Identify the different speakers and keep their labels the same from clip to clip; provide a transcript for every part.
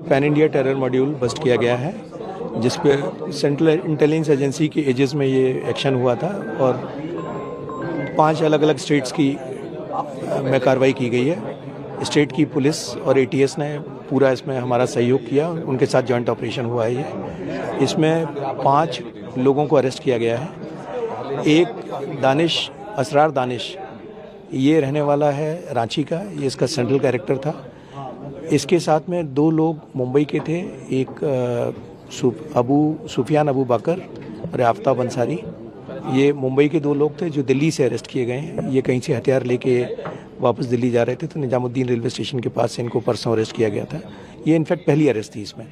Speaker 1: Pan India terror module bust किया गया है, जिस पे सेंट्रल इंटेलिजेंस एजेंसी के एजेस में ये एक्शन हुआ था और 5 अलग अलग स्टेट्स की में कार्रवाई की गई है। स्टेट की पुलिस और एटीएस ने पूरा इसमें हमारा सहयोग किया, उनके साथ जॉइंट ऑपरेशन हुआ है ये। इसमें 5 लोगों को अरेस्ट किया गया है। एक दानिश, असरार दानिश, ये रहने वाला है रांची का, ये इसका सेंट्रल कैरेक्टर था। इसके साथ में 2 लोग मुंबई के थे, एक सुफियान अबू बकर और आफ्ताब अंसारी। ये मुंबई के 2 लोग थे जो दिल्ली से अरेस्ट किए गए हैं। ये कहीं से हथियार लेके वापस दिल्ली जा रहे थे, तो निजामुद्दीन रेलवे स्टेशन के पास से इनको परसों अरेस्ट किया गया था। ये इनफैक्ट पहली अरेस्ट थी इसमें,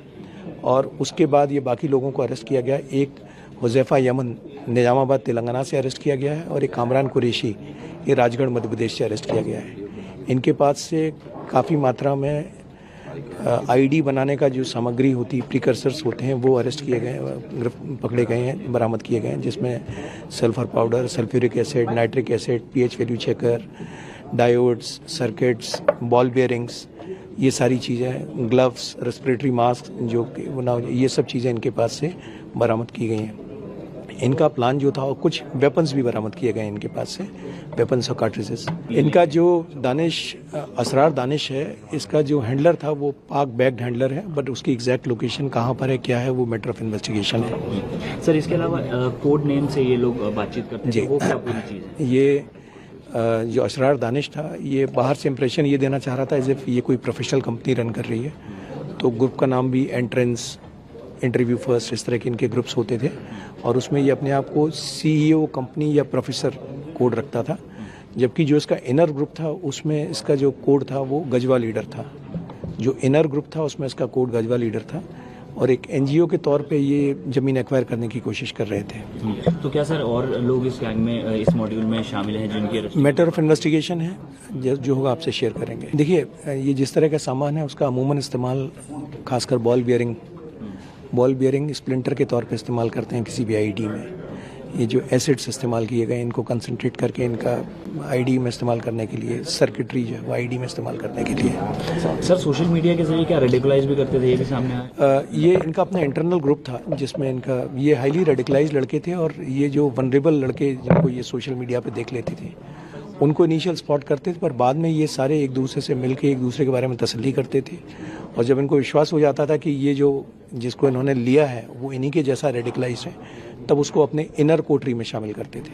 Speaker 1: और उसके बाद ये बाकी लोगों को अरेस्ट किया गया। एक हुज़ैफ़ा यमन निजामाबाद तेलंगाना से अरेस्ट किया गया है, और एक कामरान कुरैशी ये राजगढ़ मध्य प्रदेश से अरेस्ट किया गया है। इनके पास से काफ़ी मात्रा में आईडी बनाने का जो सामग्री होती, प्रिकर्सर्स होते हैं, वो अरेस्ट किए गए, पकड़े गए हैं, बरामद किए गए हैं, जिसमें sulphur powder, sulphuric acid, nitric acid, pH value checker, diodes, circuits, ball bearings, ये सारी चीज़ें, ग्लव्स, रेस्पिरेटरी मास्क, जो ये सब चीज़ें इनके पास से बरामद की गई हैं। इनका प्लान जो था, और कुछ वेपन्स भी बरामद किए गए इनके पास से, वेपन्स और कार्ट्रिजेस। इनका जो असरार दानिश है, इसका जो हैंडलर था वो पाक बैग्ड हैंडलर है, बट उसकी एग्जैक्ट लोकेशन कहाँ पर है, क्या है, वो मैटर ऑफ इन्वेस्टिगेशन है।
Speaker 2: सर, इसके अलावा कोड नेम से ये लोग बातचीत करते हैं, वो क्या पूरी चीज़ है?
Speaker 1: ये जो असरार दानिश था, ये बाहर से इंप्रेशन ये देना चाह रहा था एज इफ ये कोई प्रोफेशनल कंपनी रन कर रही है। तो ग्रुप का नाम भी एंट्रेंस, इंटरव्यू फर्स्ट, इस तरह के इनके ग्रुप्स होते थे, और उसमें ये अपने आप को सीईओ कंपनी या प्रोफेसर कोड रखता था। जबकि जो इसका इनर ग्रुप था, उसमें इसका जो कोड था वो गजवा लीडर था। जो इनर ग्रुप था उसमें इसका कोड गजवा लीडर था, और एक एनजीओ के तौर पे ये ज़मीन एक्वायर करने की कोशिश कर रहे थे।
Speaker 2: तो क्या सर और लोग इस गैंग में, इस मॉड्यूल में शामिल हैं जिनकी
Speaker 1: मैटर ऑफ इन्वेस्टिगेशन है, जो होगा आपसे शेयर करेंगे। देखिए, ये जिस तरह का सामान है उसका अमूमन इस्तेमाल खासकर बॉल बियरिंग स्प्लिंटर के तौर पे इस्तेमाल करते हैं किसी भी आईडी में। ये जो एसिड्स इस्तेमाल किए गए, इनको कंसंट्रेट करके इनका आईडी में इस्तेमाल करने के लिए, सर्किटरी जो है वो आईडी में इस्तेमाल करने के लिए।
Speaker 2: सर, सोशल मीडिया के जरिए क्या रेडिकलाइज भी करते थे, ये भी सामने आया?
Speaker 1: ये इनका अपना इंटरनल ग्रुप था, जिसमें इनका ये हाईली रेडिकलाइज लड़के थे, और ये जो वनरेबल लड़के जिनको ये सोशल मीडिया पे देख लेते थे, उनको इनिशियल स्पॉट करते थे, पर बाद में ये सारे एक दूसरे से मिलके एक दूसरे के बारे में तसल्ली करते थे। और जब इनको विश्वास हो जाता था कि ये जो जिसको इन्होंने लिया है वो इन्हीं के जैसा रेडिकलाइज है, तब उसको अपने इनर कोटरी में शामिल करते थे।